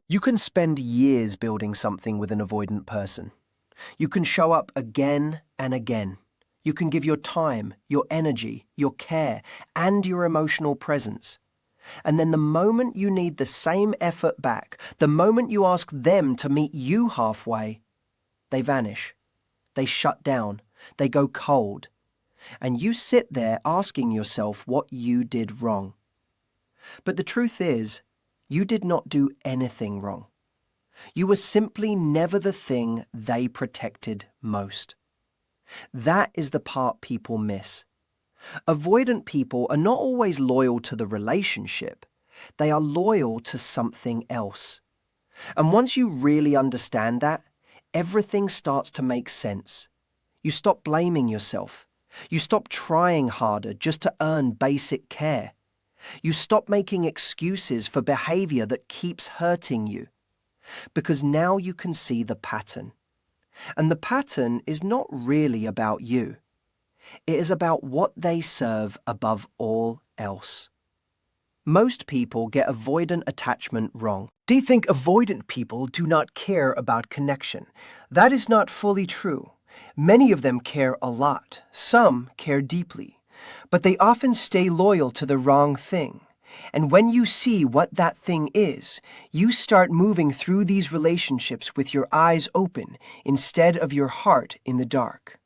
You can spend years building something with an avoidant person. You can show up again and again. You can give your time, your energy, your care, and your emotional presence. And then the moment you need the same effort back, the moment you ask them to meet you halfway, they vanish. They shut down. They go cold. And you sit there asking yourself what you did wrong. But the truth is, you did not do anything wrong. You were simply never the thing they protected most. That is the part people miss. Avoidant people are not always loyal to the relationship. They are loyal to something else. And once you really understand that, everything starts to make sense. You stop blaming yourself. You stop trying harder just to earn basic care. You stop making excuses for behavior that keeps hurting you. Because now you can see the pattern. And the pattern is not really about you. It is about what they serve above all else. Most people get avoidant attachment wrong. They think avoidant people do not care about connection. That is not fully true. Many of them care a lot. Some care deeply. But they often stay loyal to the wrong thing. And when you see what that thing is, you start moving through these relationships with your eyes open instead of your heart in the dark.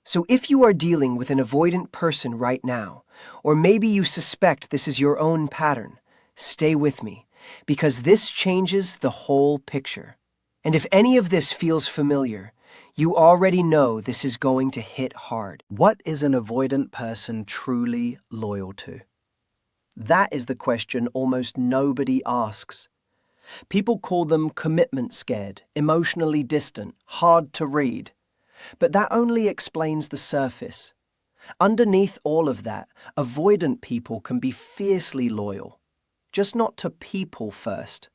So if you are dealing with an avoidant person right now, or maybe you suspect this is your own pattern, stay with me, because this changes the whole picture. And if any of this feels familiar, you already know this is going to hit hard. What is an avoidant person truly loyal to? That is the question almost nobody asks. People call them commitment scared, emotionally distant, hard to read. But that only explains the surface. Underneath all of that, avoidant people can be fiercely loyal, just not to people first.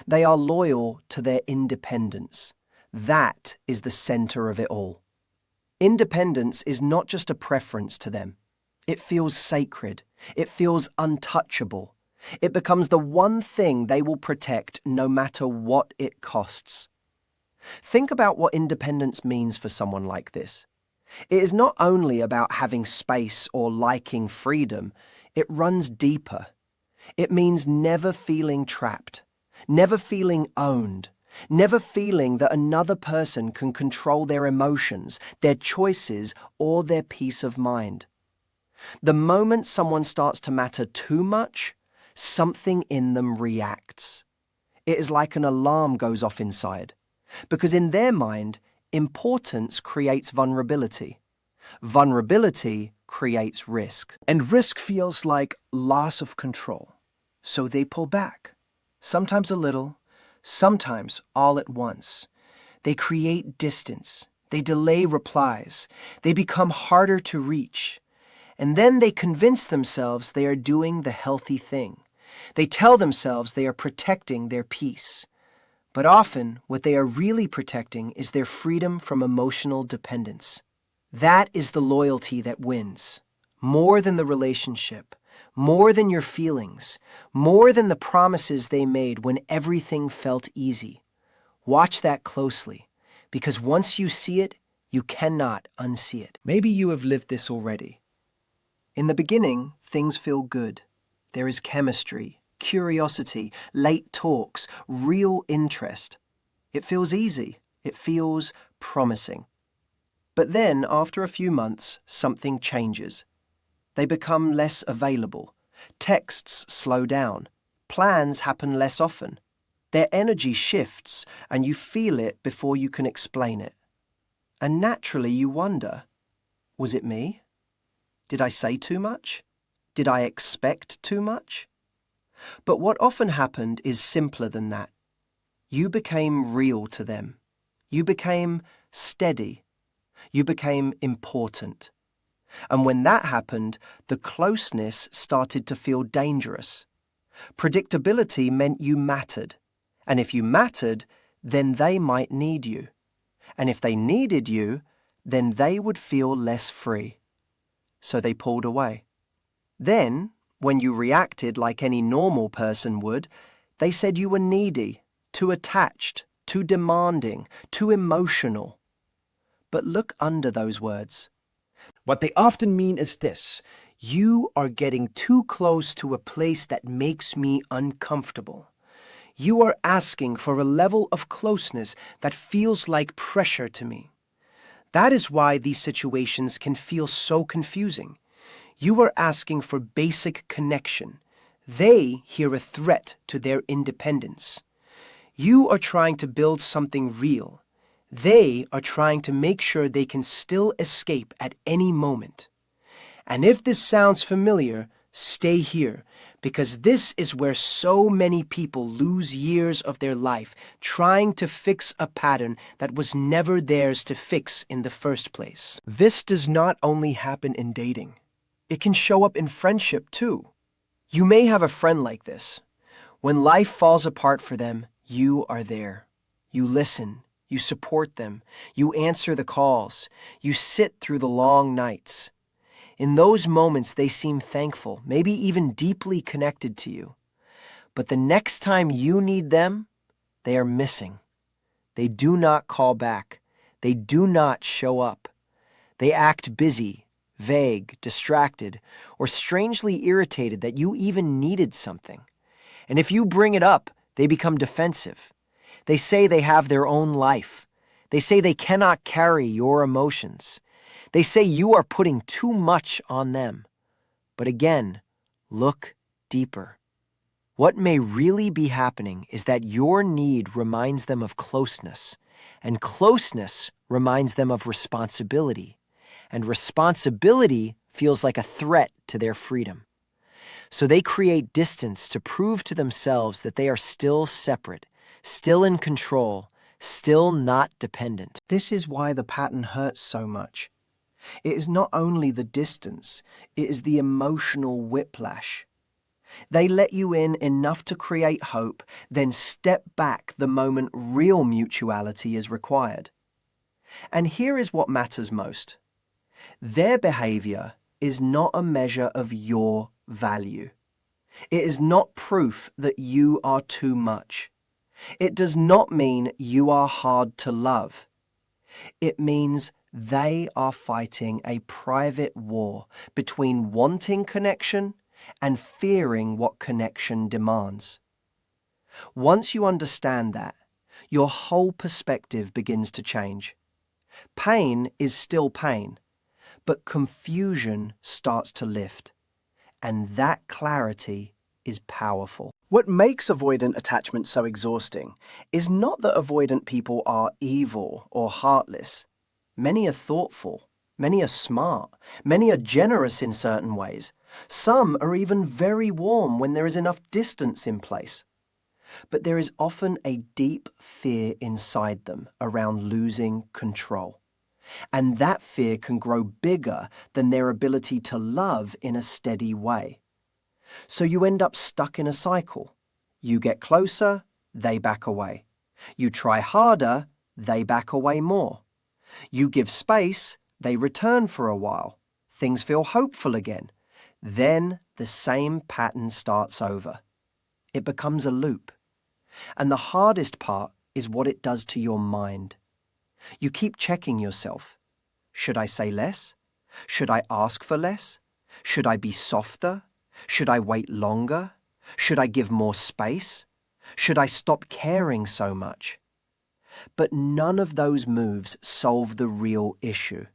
They are loyal to their independence. That is the center of it all. Independence is not just a preference to them. It feels sacred. It feels untouchable. It becomes the one thing they will protect no matter what it costs. Think about what independence means for someone like this. It is not only about having space or liking freedom, it runs deeper. It means never feeling trapped, never feeling owned, never feeling that another person can control their emotions, their choices, or their peace of mind. The moment someone starts to matter too much, something in them reacts. It is like an alarm goes off inside, because in their mind, importance creates vulnerability. Vulnerability creates risk. And risk feels like loss of control. So they pull back, sometimes a little, sometimes all at once. They create distance. They delay replies. They become harder to reach. And then they convince themselves they are doing the healthy thing. They tell themselves they are protecting their peace. But often, what they are really protecting is their freedom from emotional dependence. That is the loyalty that wins. More than the relationship, more than your feelings, more than the promises they made when everything felt easy. Watch that closely, because once you see it, you cannot unsee it. Maybe you have lived this already. In the beginning, things feel good. There is chemistry, curiosity, late talks, real interest. It feels easy. It feels promising. But then, after a few months, something changes. They become less available. Texts slow down. Plans happen less often. Their energy shifts, and you feel it before you can explain it. And naturally you wonder, was it me? Did I say too much? Did I expect too much? But what often happened is simpler than that. You became real to them. You became steady. You became important. And when that happened, the closeness started to feel dangerous. Predictability meant you mattered. And if you mattered, then they might need you. And if they needed you, then they would feel less free. So they pulled away. Then, when you reacted like any normal person would, they said you were needy, too attached, too demanding, too emotional. But look under those words. What they often mean is this: You are getting too close to a place that makes me uncomfortable. You are asking for a level of closeness that feels like pressure to me. That is why these situations can feel so confusing. You are asking for basic connection. They hear a threat to their independence. You are trying to build something real. They are trying to make sure they can still escape at any moment. And if this sounds familiar, stay here, because this is where so many people lose years of their life trying to fix a pattern that was never theirs to fix in the first place. This does not only happen in dating. It can show up in friendship too. You may have a friend like this. When life falls apart for them, you are there. You listen. You support them. You answer the calls. You sit through the long nights. In those moments, they seem thankful, maybe even deeply connected to you. But the next time you need them, they are missing. They do not call back. They do not show up. They act busy, vague, distracted, or strangely irritated that you even needed something. And if you bring it up, they become defensive. They say they have their own life. They say they cannot carry your emotions. They say you are putting too much on them. But again, look deeper. What may really be happening is that your need reminds them of closeness, and closeness reminds them of responsibility, and responsibility feels like a threat to their freedom. So they create distance to prove to themselves that they are still separate, still in control, still not dependent. This is why the pattern hurts so much. It is not only the distance, it is the emotional whiplash. They let you in enough to create hope, then step back the moment real mutuality is required. And here is what matters most. Their behavior is not a measure of your value. It is not proof that you are too much. It does not mean you are hard to love. It means they are fighting a private war between wanting connection and fearing what connection demands. Once you understand that, your whole perspective begins to change. Pain is still pain, but confusion starts to lift, and that clarity is powerful. What makes avoidant attachment so exhausting is not that avoidant people are evil or heartless. Many are thoughtful, many are smart, many are generous in certain ways. Some are even very warm when there is enough distance in place. But there is often a deep fear inside them around losing control. And that fear can grow bigger than their ability to love in a steady way. So you end up stuck in a cycle. You get closer, they back away. You try harder, they back away more. You give space, they return for a while. Things feel hopeful again. Then the same pattern starts over. It becomes a loop. And the hardest part is what it does to your mind. You keep checking yourself. Should I say less? Should I ask for less? Should I be softer? Should I wait longer? Should I give more space? Should I stop caring so much? But none of those moves solve the real issue.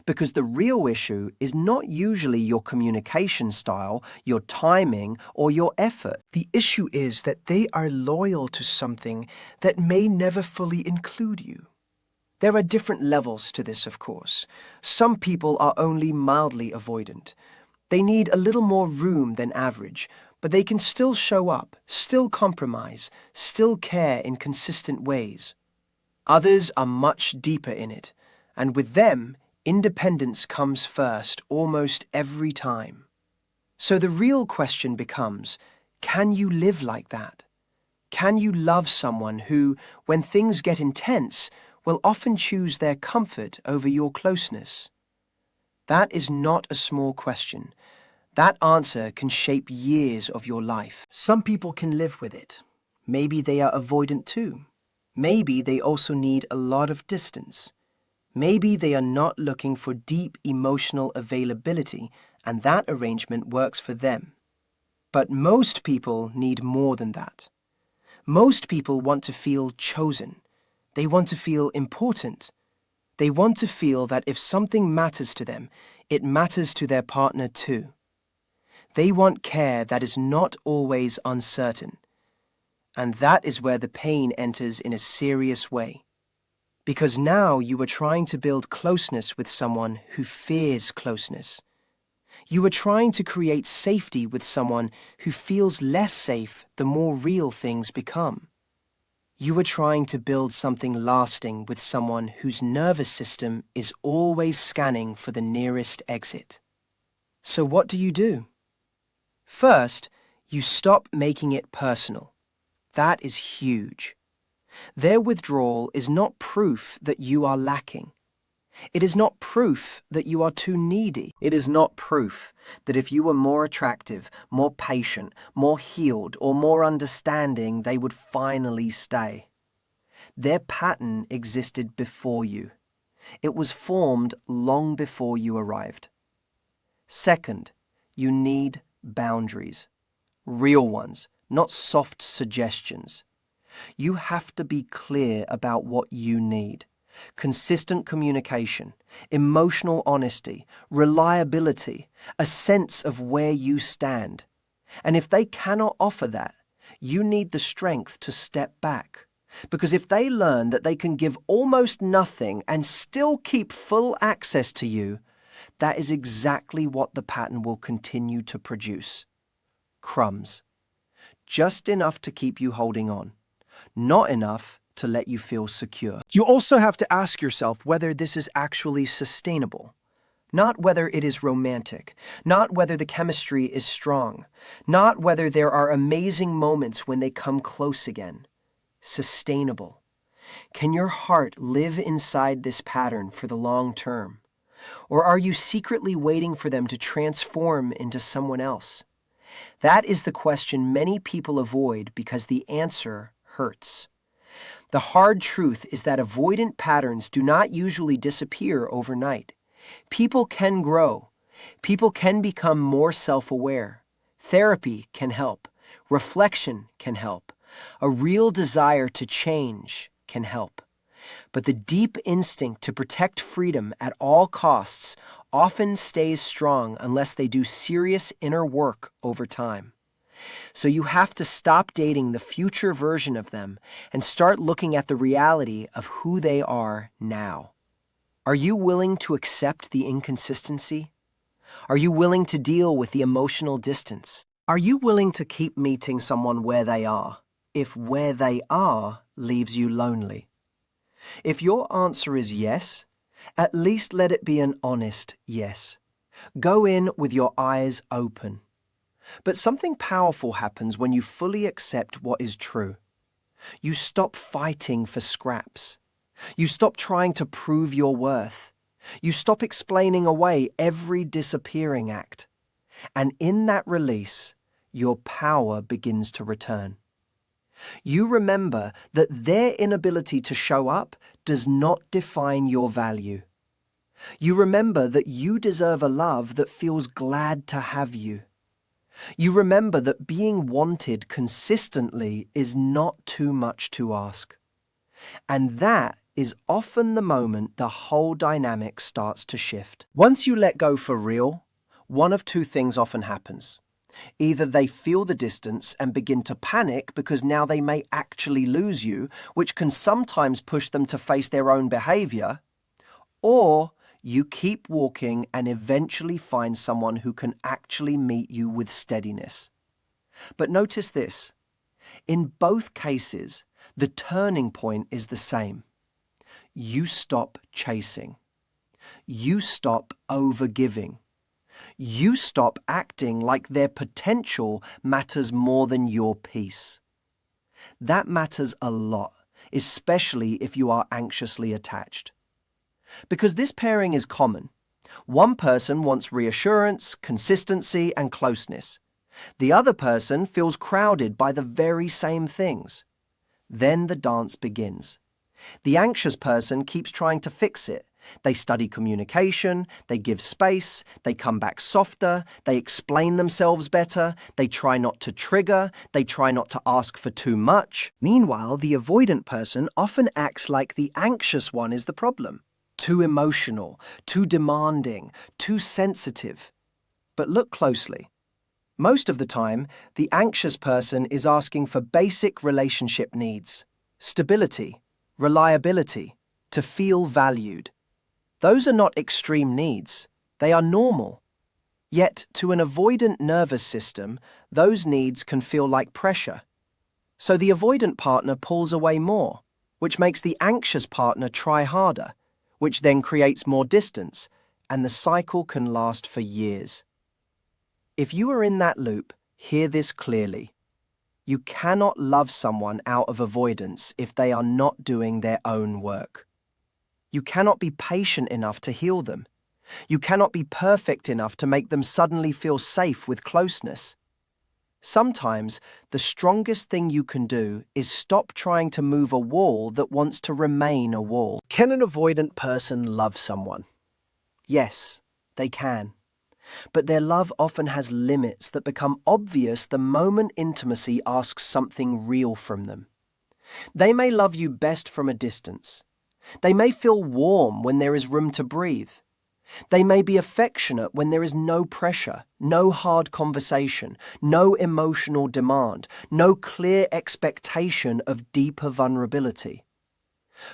Because the real issue is not usually your communication style, your timing, or your effort. The issue is that they are loyal to something that may never fully include you. There are different levels to this, of course. Some people are only mildly avoidant. They need a little more room than average, but they can still show up, still compromise, still care in consistent ways. Others are much deeper in it, and with them, independence comes first almost every time. So the real question becomes, can you live like that? Can you love someone who, when things get intense, will often choose their comfort over your closeness? That is not a small question. That answer can shape years of your life. Some people can live with it. Maybe they are avoidant too. Maybe they also need a lot of distance. Maybe they are not looking for deep emotional availability, and that arrangement works for them. But most people need more than that. Most people want to feel chosen. They want to feel important. They want to feel that if something matters to them, it matters to their partner too. They want care that is not always uncertain. And that is where the pain enters in a serious way. Because now you are trying to build closeness with someone who fears closeness. You are trying to create safety with someone who feels less safe the more real things become. You are trying to build something lasting with someone whose nervous system is always scanning for the nearest exit. So what do? First, you stop making it personal. That is huge. Their withdrawal is not proof that you are lacking. It is not proof that you are too needy. It is not proof that if you were more attractive, more patient, more healed, or more understanding, they would finally stay. Their pattern existed before you. It was formed long before you arrived. Second, you need boundaries. Real ones, not soft suggestions. You have to be clear about what you need. Consistent communication, emotional honesty, reliability, a sense of where you stand. And if they cannot offer that, you need the strength to step back. Because if they learn that they can give almost nothing and still keep full access to you, that is exactly what the pattern will continue to produce. Crumbs. Just enough to keep you holding on. Not enough to let you feel secure. You also have to ask yourself whether this is actually sustainable. Not whether it is romantic, not whether the chemistry is strong, not whether there are amazing moments when they come close again. Sustainable. Can your heart live inside this pattern for the long term? Or are you secretly waiting for them to transform into someone else? That is the question many people avoid because the answer hurts. The hard truth is that avoidant patterns do not usually disappear overnight. People can grow. People can become more self-aware. Therapy can help. Reflection can help. A real desire to change can help. But the deep instinct to protect freedom at all costs often stays strong unless they do serious inner work over time. So you have to stop dating the future version of them and start looking at the reality of who they are now. Are you willing to accept the inconsistency? Are you willing to deal with the emotional distance? Are you willing to keep meeting someone where they are, if where they are leaves you lonely? If your answer is yes, at least let it be an honest yes. Go in with your eyes open. But something powerful happens when you fully accept what is true. You stop fighting for scraps. You stop trying to prove your worth. You stop explaining away every disappearing act. And in that release, your power begins to return. You remember that their inability to show up does not define your value. You remember that you deserve a love that feels glad to have you. You remember that being wanted consistently is not too much to ask. And that is often the moment the whole dynamic starts to shift. Once you let go for real, one of two things often happens. Either they feel the distance and begin to panic because now they may actually lose you, which can sometimes push them to face their own behavior, or you keep walking and eventually find someone who can actually meet you with steadiness. But notice this. In both cases, the turning point is the same. You stop chasing. You stop overgiving. You stop acting like their potential matters more than your peace. That matters a lot, especially if you are anxiously attached. Because this pairing is common. One person wants reassurance, consistency, and closeness. The other person feels crowded by the very same things. Then the dance begins. The anxious person keeps trying to fix it. They study communication, they give space, they come back softer, they explain themselves better, they try not to trigger, they try not to ask for too much. Meanwhile, the avoidant person often acts like the anxious one is the problem. Too emotional, too demanding, too sensitive. But look closely. Most of the time, the anxious person is asking for basic relationship needs: stability, reliability, to feel valued. Those are not extreme needs. They are normal. Yet, to an avoidant nervous system, those needs can feel like pressure. So the avoidant partner pulls away more, which makes the anxious partner try harder, which then creates more distance, and the cycle can last for years. If you are in that loop, hear this clearly. You cannot love someone out of avoidance if they are not doing their own work. You cannot be patient enough to heal them. You cannot be perfect enough to make them suddenly feel safe with closeness. Sometimes, the strongest thing you can do is stop trying to move a wall that wants to remain a wall. Can an avoidant person love someone? Yes, they can. But their love often has limits that become obvious the moment intimacy asks something real from them. They may love you best from a distance. They may feel warm when there is room to breathe. They may be affectionate when there is no pressure, no hard conversation, no emotional demand, no clear expectation of deeper vulnerability.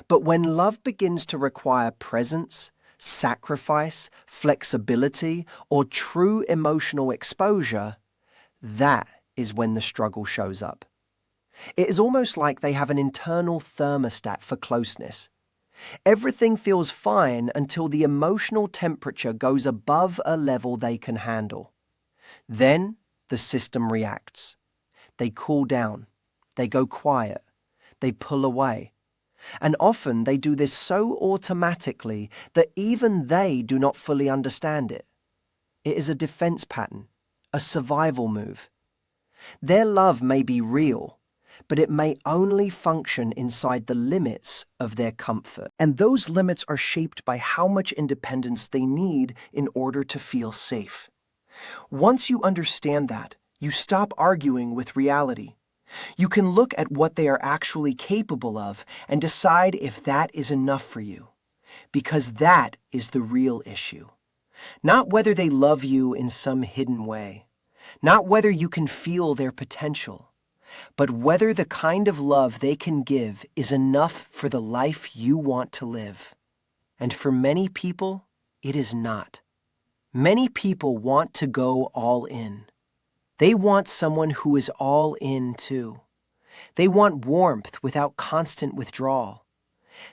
But when love begins to require presence, sacrifice, flexibility, or true emotional exposure, that is when the struggle shows up. It is almost like they have an internal thermostat for closeness. Everything feels fine until the emotional temperature goes above a level they can handle. Then the system reacts. They cool down. They go quiet. They pull away. And often they do this so automatically that even they do not fully understand it. It is a defense pattern, a survival move. Their love may be real, but it may only function inside the limits of their comfort. And those limits are shaped by how much independence they need in order to feel safe. Once you understand that, you stop arguing with reality. You can look at what they are actually capable of and decide if that is enough for you. Because that is the real issue. Not whether they love you in some hidden way. Not whether you can feel their potential. But whether the kind of love they can give is enough for the life you want to live. And for many people, it is not. Many people want to go all in. They want someone who is all in too. They want warmth without constant withdrawal.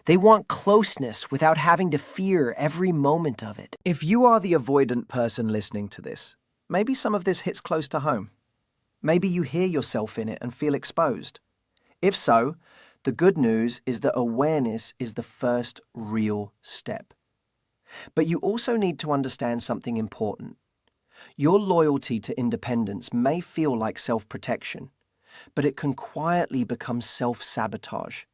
They want closeness without having to fear every moment of it. If you are the avoidant person listening to this, maybe some of this hits close to home. Maybe you hear yourself in it and feel exposed. If so, the good news is that awareness is the first real step. But you also need to understand something important. Your loyalty to independence may feel like self-protection, but it can quietly become self-sabotage.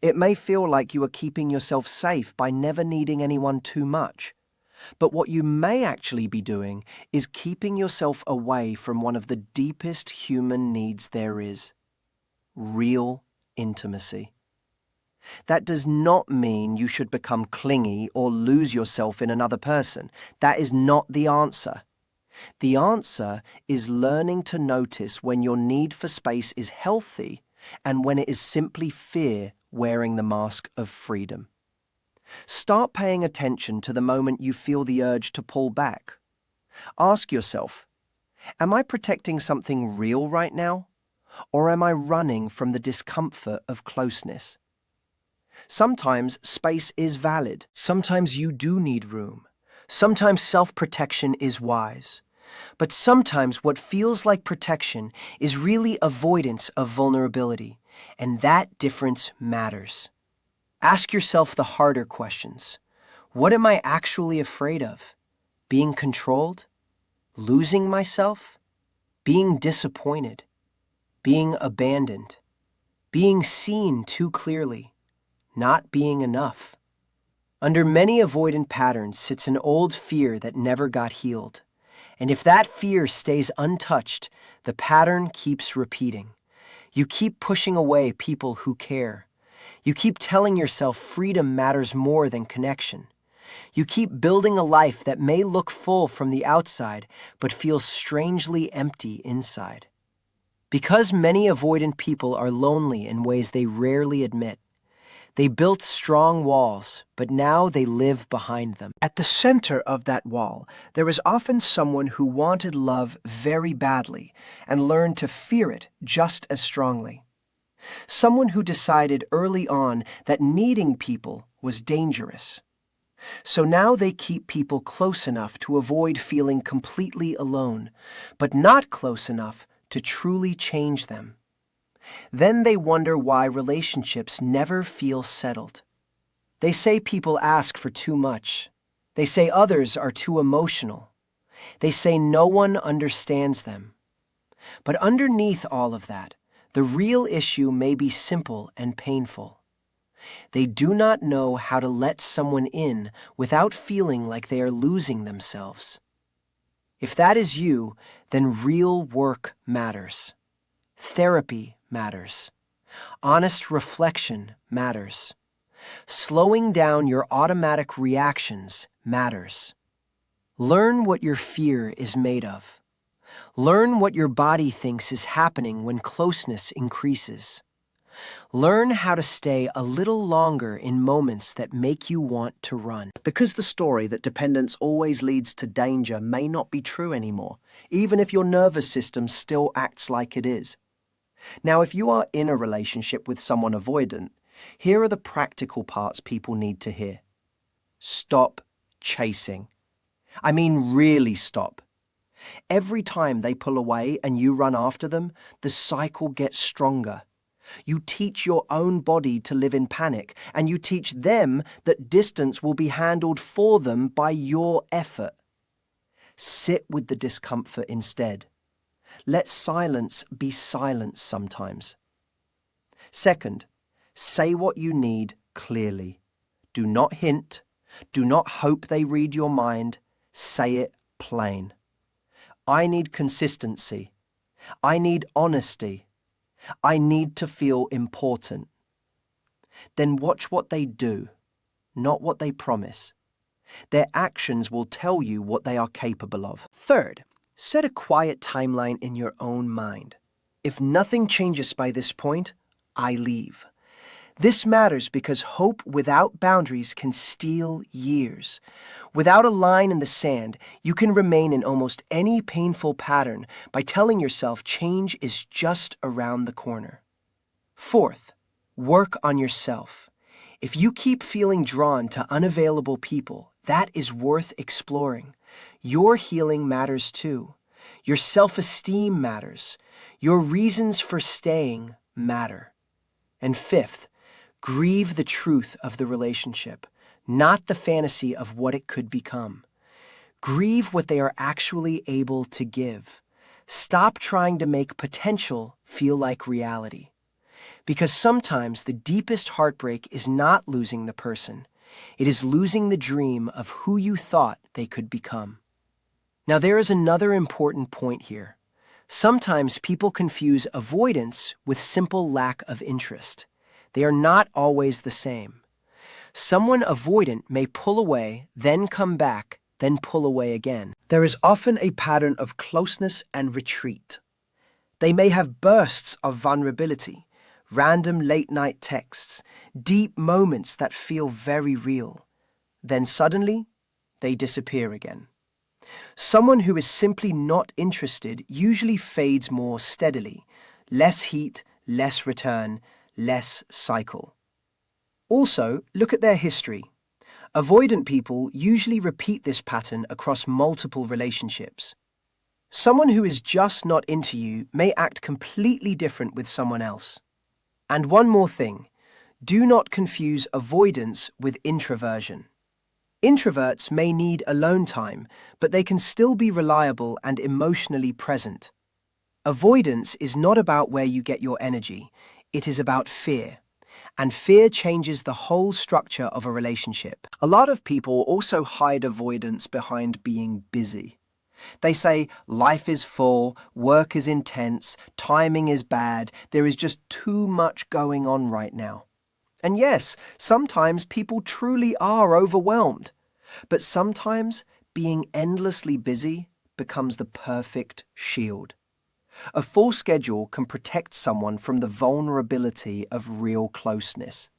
It may feel like you are keeping yourself safe by never needing anyone too much. But what you may actually be doing is keeping yourself away from one of the deepest human needs there is: real intimacy. That does not mean you should become clingy or lose yourself in another person. That is not the answer. The answer is learning to notice when your need for space is healthy and when it is simply fear wearing the mask of freedom. Start paying attention to the moment you feel the urge to pull back. Ask yourself, am I protecting something real right now? Or am I running from the discomfort of closeness? Sometimes space is valid. Sometimes you do need room. Sometimes self-protection is wise. But sometimes what feels like protection is really avoidance of vulnerability, and that difference matters. Ask yourself the harder questions. What am I actually afraid of? Being controlled? Losing myself? being disappointed, being abandoned, being seen too clearly, not being enough. Under many avoidant patterns sits an old fear that never got healed. And if that fear stays untouched, the pattern keeps repeating. You keep pushing away people who care. You keep telling yourself freedom matters more than connection. You keep building a life that may look full from the outside, but feels strangely empty inside. Because many avoidant people are lonely in ways they rarely admit, they built strong walls, but now they live behind them. At the center of that wall, there is often someone who wanted love very badly and learned to fear it just as strongly. Someone who decided early on that needing people was dangerous. So now they keep people close enough to avoid feeling completely alone, but not close enough to truly change them. Then they wonder why relationships never feel settled. They say people ask for too much. They say others are too emotional. They say no one understands them. But underneath all of that, the real issue may be simple and painful. They do not know how to let someone in without feeling like they are losing themselves. If that is you, then real work matters. Therapy matters. Honest reflection matters. Slowing down your automatic reactions matters. Learn what your fear is made of. Learn what your body thinks is happening when closeness increases. Learn how to stay a little longer in moments that make you want to run. Because the story that dependence always leads to danger may not be true anymore, even if your nervous system still acts like it is. Now, if you are in a relationship with someone avoidant, here are the practical parts people need to hear. Stop chasing. I mean, really stop. Every time they pull away and you run after them, the cycle gets stronger. You teach your own body to live in panic, and you teach them that distance will be handled for them by your effort. Sit with the discomfort instead. Let silence be silence sometimes. Second, say what you need clearly. Do not hint. Do not hope they read your mind. Say it plain. I need consistency. I need honesty. I need to feel important. Then watch what they do, not what they promise. Their actions will tell you what they are capable of. Third, set a quiet timeline in your own mind. If nothing changes by this point, I leave. This matters because hope without boundaries can steal years. Without a line in the sand, you can remain in almost any painful pattern by telling yourself change is just around the corner. Fourth, work on yourself. If you keep feeling drawn to unavailable people, that is worth exploring. Your healing matters too. Your self-esteem matters. Your reasons for staying matter. And fifth, grieve the truth of the relationship, not the fantasy of what it could become. Grieve what they are actually able to give. Stop trying to make potential feel like reality. Because sometimes the deepest heartbreak is not losing the person. It is losing the dream of who you thought they could become. Now there is another important point here. Sometimes people confuse avoidance with simple lack of interest. They are not always the same. Someone avoidant may pull away, then come back, then pull away again. There is often a pattern of closeness and retreat. They may have bursts of vulnerability, random late-night texts, deep moments that feel very real. Then suddenly, they disappear again. Someone who is simply not interested usually fades more steadily. Less heat, less return, less cycle. Also, look at their history. Avoidant people usually repeat this pattern across multiple relationships. Someone who is just not into you may act completely different with someone else. And one more thing, do not confuse avoidance with introversion. Introverts may need alone time, but they can still be reliable and emotionally present. Avoidance is not about where you get your energy. It is about fear. And fear changes the whole structure of a relationship. A lot of people also hide avoidance behind being busy. They say life is full, work is intense, timing is bad, there is just too much going on right now. And yes, sometimes people truly are overwhelmed. But sometimes being endlessly busy becomes the perfect shield. A full schedule can protect someone from the vulnerability of real closeness.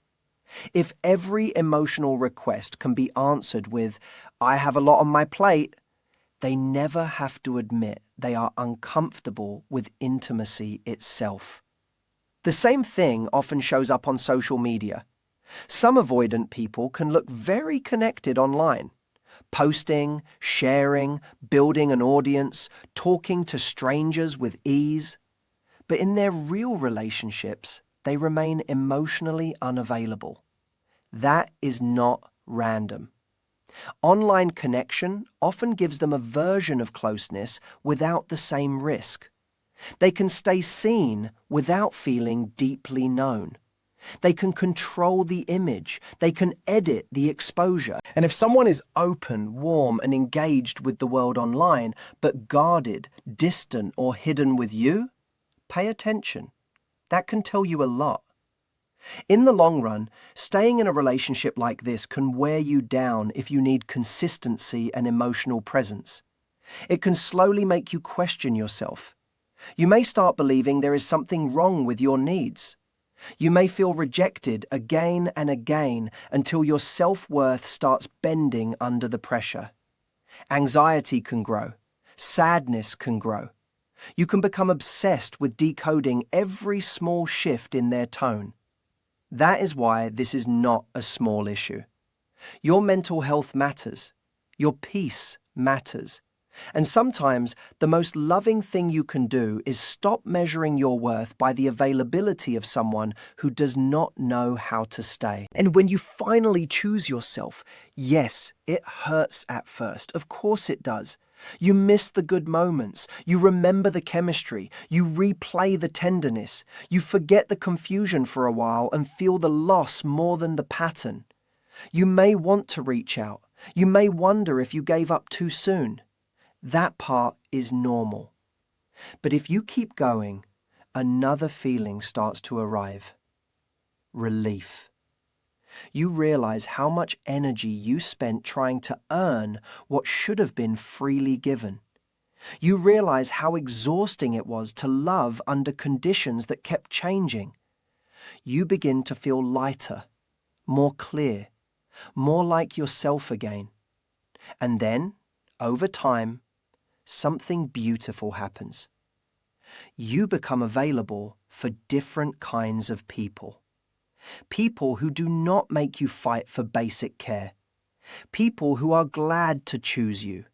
If every emotional request can be answered with, "I have a lot on my plate," they never have to admit they are uncomfortable with intimacy itself. The same thing often shows up on social media. Some avoidant people can look very connected online, posting, sharing, building an audience, talking to strangers with ease. But in their real relationships, they remain emotionally unavailable. That is not random. Online connection often gives them a version of closeness without the same risk. They can stay seen without feeling deeply known. They can control the image. They can edit the exposure. And if someone is open, warm, and engaged with the world online, but guarded, distant, or hidden with you, pay attention. That can tell you a lot. In the long run, staying in a relationship like this can wear you down if you need consistency and emotional presence. It can slowly make you question yourself. You may start believing there is something wrong with your needs. You may feel rejected again and again until your self-worth starts bending under the pressure. Anxiety can grow. Sadness can grow. You can become obsessed with decoding every small shift in their tone. That is why this is not a small issue. Your mental health matters. Your peace matters. And sometimes the most loving thing you can do is stop measuring your worth by the availability of someone who does not know how to stay. And when you finally choose yourself, yes, it hurts at first. Of course it does. You miss the good moments. You remember the chemistry. You replay the tenderness. You forget the confusion for a while and feel the loss more than the pattern. You may want to reach out. You may wonder if you gave up too soon. That part is normal. But if you keep going, another feeling starts to arrive. Relief. You realize how much energy you spent trying to earn what should have been freely given. You realize how exhausting it was to love under conditions that kept changing. You begin to feel lighter, more clear, more like yourself again. And then, over time, something beautiful happens. You become available for different kinds of people. People who do not make you fight for basic care. People who are glad to choose you.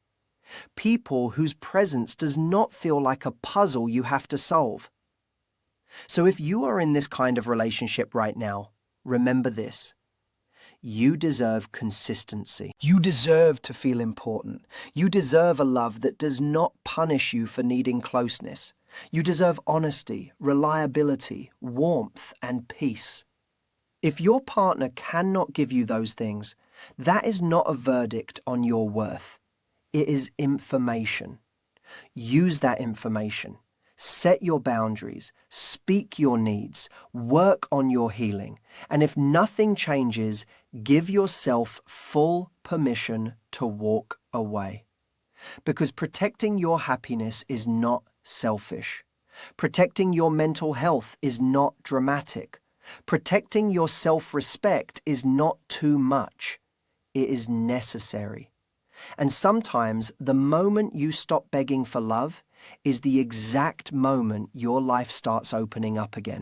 People whose presence does not feel like a puzzle you have to solve. So if you are in this kind of relationship right now, remember this. You deserve consistency. You deserve to feel important. You deserve a love that does not punish you for needing closeness. You deserve honesty, reliability, warmth, and peace. If your partner cannot give you those things, that is not a verdict on your worth. It is information. Use that information. Set your boundaries, speak your needs, work on your healing, and if nothing changes, give yourself full permission to walk away. Because protecting your happiness is not selfish. Protecting your mental health is not dramatic. Protecting your self-respect is not too much. It is necessary. And sometimes the moment you stop begging for love is the exact moment your life starts opening up again.